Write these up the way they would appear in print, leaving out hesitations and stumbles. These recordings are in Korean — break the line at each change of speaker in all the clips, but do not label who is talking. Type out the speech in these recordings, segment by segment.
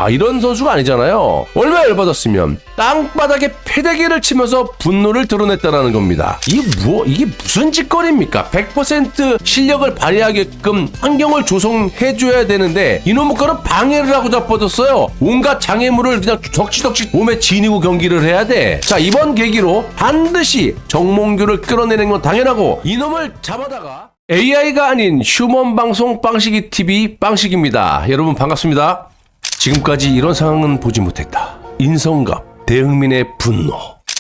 이런 선수가 아니잖아요. 얼마나 열받았으면 땅바닥에 패대기를 치면서 분노를 드러냈다는 겁니다. 이게 무슨 짓거리입니까? 100% 실력을 발휘하게끔 환경을 조성해줘야 되는데 이놈의 거는 방해를 하고 자빠졌어요. 온갖 장애물을 그냥 덕지덕지 몸에 지니고 경기를 해야 돼. 자, 이번 계기로 반드시 정몽규를 끌어내는 건 당연하고 이놈을 잡아다가 AI가 아닌 휴먼 방송 빵식이 TV 빵식입니다. 여러분 반갑습니다. 지금까지 이런 상황은 보지 못했다. 인성갑, 대흥민의 분노.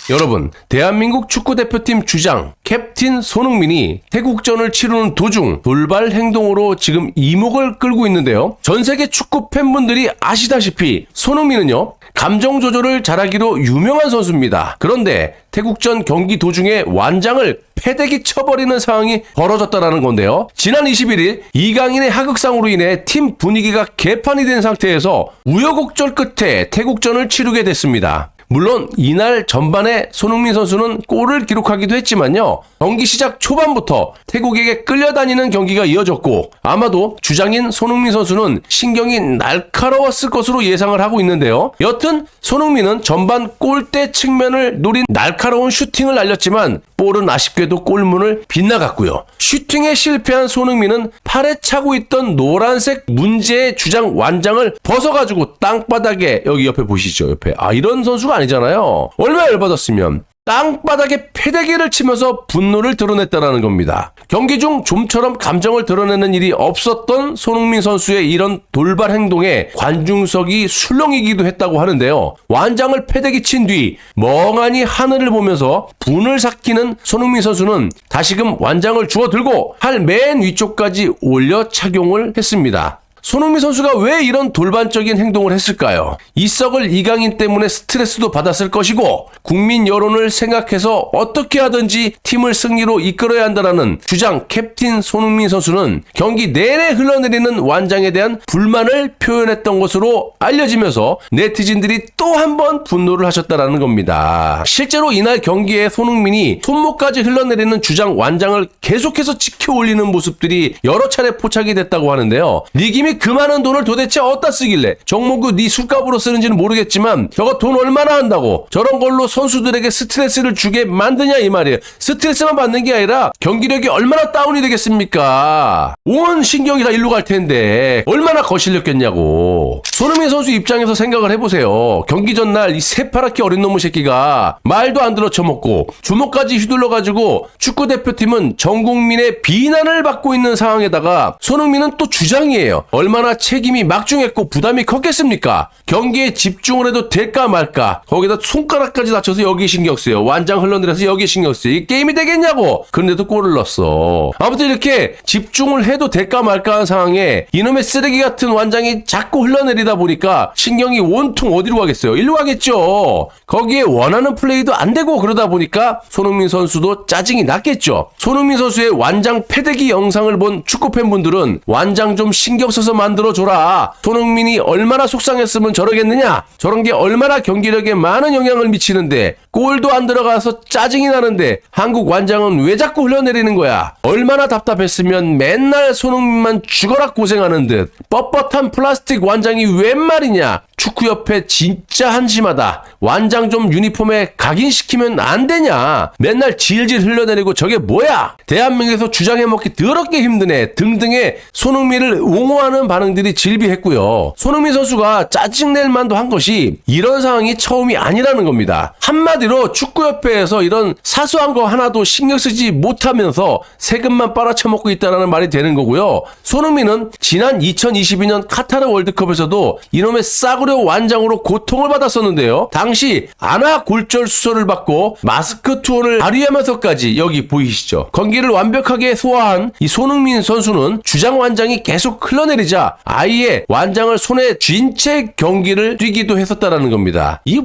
여러분, 대한민국 축구대표팀 주장 캡틴 손흥민이 태국전을 치르는 도중 돌발 행동으로 지금 이목을 끌고 있는데요. 전 세계 축구 팬분들이 아시다시피 손흥민은요, 감정 조절을 잘하기로 유명한 선수입니다. 그런데 태국전 경기 도중에 완장을 패대기 쳐버리는 상황이 벌어졌다는 건데요. 지난 21일 이강인의 하극상으로 인해 팀 분위기가 개판이 된 상태에서 우여곡절 끝에 태국전을 치르게 됐습니다. 물론 이날 전반에 손흥민 선수는 골을 기록하기도 했지만요. 경기 시작 초반부터 태국에게 끌려다니는 경기가 이어졌고 아마도 주장인 손흥민 선수는 신경이 날카로웠을 것으로 예상을 하고 있는데요. 여튼 손흥민은 전반 골대 측면을 노린 날카로운 슈팅을 날렸지만 볼은 아쉽게도 골문을 빗나갔고요. 슈팅에 실패한 손흥민은 팔에 차고 있던 노란색 문제의 주장 완장을 벗어가지고 땅바닥에 여기 옆에 보시죠. 옆에 이런 선수가 아니잖아요. 얼마나 열받았으면 땅바닥에 패대기를 치면서 분노를 드러냈다는 겁니다. 경기 중 좀처럼 감정을 드러내는 일이 없었던 손흥민 선수의 이런 돌발 행동에 관중석이 술렁이기도 했다고 하는데요. 완장을 패대기 친 뒤 멍하니 하늘을 보면서 분을 삭히는 손흥민 선수는 다시금 완장을 주워 들고 팔 맨 위쪽까지 올려 착용을 했습니다. 손흥민 선수가 왜 이런 돌반적인 행동을 했을까요? 이썩을 이강인 때문에 스트레스도 받았을 것이고 국민 여론을 생각해서 어떻게 하든지 팀을 승리로 이끌어야 한다라는 주장 캡틴 손흥민 선수는 경기 내내 흘러내리는 완장에 대한 불만을 표현했던 것으로 알려지면서 네티즌들이 또 한 번 분노를 하셨다는 겁니다. 실제로 이날 경기에 손흥민이 손목까지 흘러내리는 주장 완장을 계속해서 지켜 올리는 모습들이 여러 차례 포착이 됐다고 하는데요. 니김이 그 많은 돈을 도대체 어디다 쓰길래 정몽규 네 술값으로 쓰는지는 모르겠지만 저거 돈 얼마나 한다고 저런 걸로 선수들에게 스트레스를 주게 만드냐 이 말이에요. 스트레스만 받는 게 아니라 경기력이 얼마나 다운이 되겠습니까? 온 신경이 다 일로 갈 텐데 얼마나 거실렸겠냐고. 손흥민 선수 입장에서 생각을 해보세요. 경기 전날 이 새파랗게 어린 놈의 새끼가 말도 안 들어 처먹고 주먹까지 휘둘러가지고 축구대표팀은 전 국민의 비난을 받고 있는 상황에다가 손흥민은 또 주장이에요. 얼마나 책임이 막중했고 부담이 컸겠습니까? 경기에 집중을 해도 될까 말까. 거기다 손가락까지 다쳐서 여기 신경 쓰여. 완장 흘러내려서 여기 신경 쓰여. 이 게임이 되겠냐고. 그런데도 골을 넣었어. 아무튼 이렇게 집중을 해도 될까 말까 한 상황에 이놈의 쓰레기 같은 완장이 자꾸 흘러내리다 보니까 신경이 온통 어디로 가겠어요? 일로 가겠죠. 거기에 원하는 플레이도 안 되고 그러다 보니까 손흥민 선수도 짜증이 났겠죠. 손흥민 선수의 완장 패대기 영상을 본 축구 팬분들은 완장 좀 신경 써서 만들어줘라. 손흥민이 얼마나 속상했으면 저러겠느냐. 저런 게 얼마나 경기력에 많은 영향을 미치는데 골도 안 들어가서 짜증이 나는데 한국 완장은 왜 자꾸 흘러내리는 거야. 얼마나 답답했으면 맨날 손흥민만 죽어라 고생하는 듯 뻣뻣한 플라스틱 완장이 웬 말이냐. 축구협회 진짜 한심하다. 완장 좀 유니폼에 각인시키면 안 되냐. 맨날 질질 흘러내리고 저게 뭐야. 대한민국에서 주장해먹기 더럽게 힘드네 등등의 손흥민을 옹호하는 반응들이 질비했고요. 손흥민 선수가 짜증낼 만도 한 것이 이런 상황이 처음이 아니라는 겁니다. 한마디로 축구협회에서 이런 사소한 거 하나도 신경 쓰지 못하면서 세금만 빨아쳐먹고 있다는 말이 되는 거고요. 손흥민은 지난 2022년 카타르 월드컵에서도 이놈의 싸구려 완장으로 고통을 받았었는데요. 당시 안아 골절 수술을 받고 마스크 투어를 발휘하면서까지 여기 보이시죠? 경기를 완벽하게 소화한 이 손흥민 선수는 주장 완장이 계속 흘러내리자 아예 완장을 손에 쥔 채 경기를 뛰기도 했었다라는 겁니다. 이게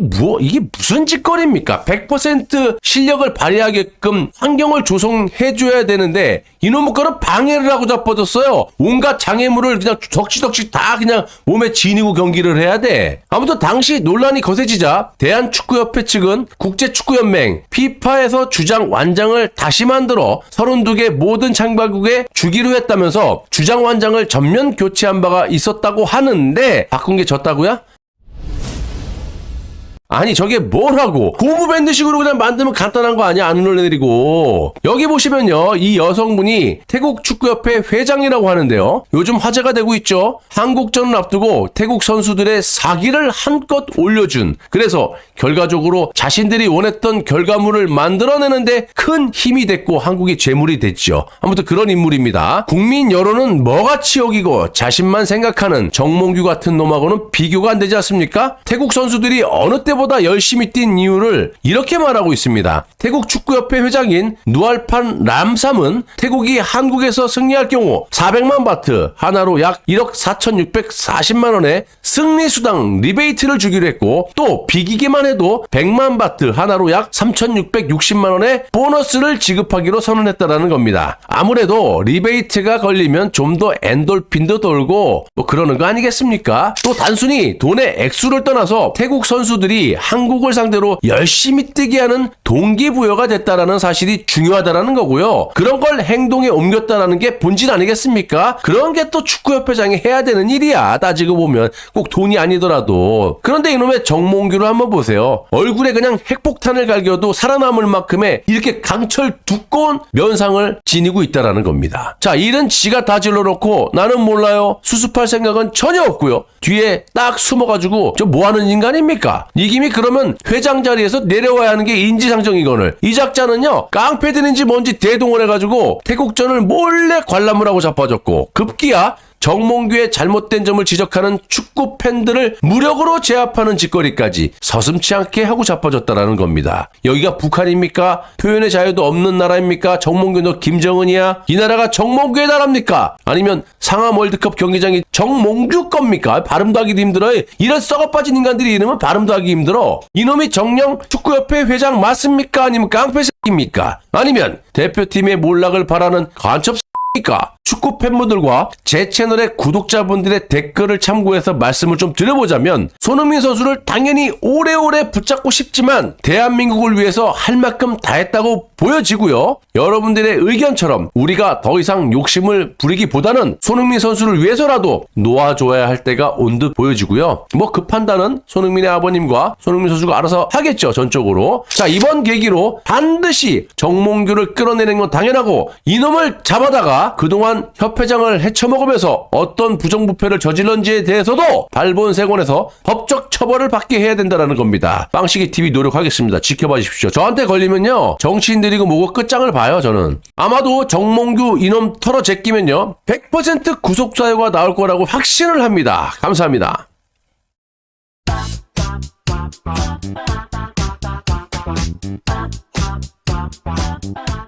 무슨 짓거리입니까? 100% 실력을 발휘하게끔 환경을 조성해줘야 되는데 이놈의 거는 방해를 하고 자빠졌어요. 온갖 장애물을 그냥 덕지덕지 다 그냥 몸에 지니고 경기를 해야 돼. 아무튼 당시 논란이 거세지자 대한축구협회 측은 국제축구연맹 피파에서 주장 완장을 다시 만들어 32개 모든 장발국에 주기로 했다면서 주장 완장을 전면 교체한 바가 있었다고 하는데 바꾼 게 졌다고요? 아니 저게 뭐라고 고무밴드식으로 그냥 만들면 간단한 거 아니야? 안 흘러내리고. 여기 보시면요, 이 여성분이 태국 축구협회 회장이라고 하는데요, 요즘 화제가 되고 있죠. 한국전을 앞두고 태국 선수들의 사기를 한껏 올려준, 그래서 결과적으로 자신들이 원했던 결과물을 만들어내는데 큰 힘이 됐고 한국이 재물이 됐죠. 아무튼 그런 인물입니다. 국민 여론은 뭐같이 여기고 자신만 생각하는 정몽규 같은 놈하고는 비교가 안 되지 않습니까? 태국 선수들이 어느 때보다 열심히 뛴 이유를 이렇게 말하고 있습니다. 태국 축구협회 회장인 누알판 람삼은 태국이 한국에서 승리할 경우 400만 바트, 하나로 약 1억 4,640만 원의 승리 수당 리베이트를 주기로 했고, 또 비기기만 해도 100만 바트, 하나로 약 3,660만 원의 보너스를 지급하기로 선언했다라는 겁니다. 아무래도 리베이트가 걸리면 좀 더 엔돌핀도 돌고 뭐 그러는 거 아니겠습니까? 또 단순히 돈의 액수를 떠나서 태국 선수들이 한국을 상대로 열심히 뛰게 하는 동기부여가 됐다라는 사실이 중요하다라는 거고요. 그런 걸 행동에 옮겼다라는 게 본질 아니겠습니까? 그런 게 또 축구협회장이 해야 되는 일이야. 따지고 보면 꼭 돈이 아니더라도. 그런데 이놈의 정몽규를 한번 보세요. 얼굴에 그냥 핵폭탄을 갈겨도 살아남을 만큼의 이렇게 강철 두꺼운 면상을 지니고 있다라는 겁니다. 자, 일은 지가 다 질러놓고 나는 몰라요, 수습할 생각은 전혀 없고요. 뒤에 딱 숨어가지고 저 뭐하는 인간입니까? 이김이 그러면 회장 자리에서 내려와야 하는 게 인지상정이거늘. 이 작자는요, 깡패들인지 뭔지 대동원해가지고 태국전을 몰래 관람을 하고 자빠졌고, 급기야 정몽규의 잘못된 점을 지적하는 축구 팬들을 무력으로 제압하는 짓거리까지 서슴지 않게 하고 자빠졌다라는 겁니다. 여기가 북한입니까? 표현의 자유도 없는 나라입니까? 정몽규 너 김정은이야? 이 나라가 정몽규의 나라입니까? 아니면 상암 월드컵 경기장이 정몽규 겁니까? 발음도 하기도 힘들어요. 이런 썩어빠진 인간들이 이름은 발음도 하기 힘들어. 이놈이 정령 축구협회 회장 맞습니까? 아니면 깡패 새끼입니까? 아니면 대표팀의 몰락을 바라는 간첩 새끼입니까? 축구 팬분들과 제 채널의 구독자분들의 댓글을 참고해서 말씀을 좀 드려보자면, 손흥민 선수를 당연히 오래오래 붙잡고 싶지만 대한민국을 위해서 할 만큼 다 했다고 보여지고요. 여러분들의 의견처럼 우리가 더 이상 욕심을 부리기보다는 손흥민 선수를 위해서라도 놓아줘야 할 때가 온 듯 보여지고요. 뭐 그 판단은 손흥민의 아버님과 손흥민 선수가 알아서 하겠죠, 전적으로. 자, 이번 계기로 반드시 정몽규를 끌어내는 건 당연하고, 이놈을 잡아다가 그동안 협회장을 헤쳐먹으면서 어떤 부정부패를 저질렀는지에 대해서도 발본색원에서 법적 처벌을 받게 해야 된다는 겁니다. 빵식이TV 노력하겠습니다. 지켜봐 주십시오. 저한테 걸리면요, 정치인들이고 뭐고 끝장을 봐요. 저는 아마도 정몽규 이놈 털어 제끼면요 100% 구속사유가 나올 거라고 확신을 합니다. 감사합니다.
Bye.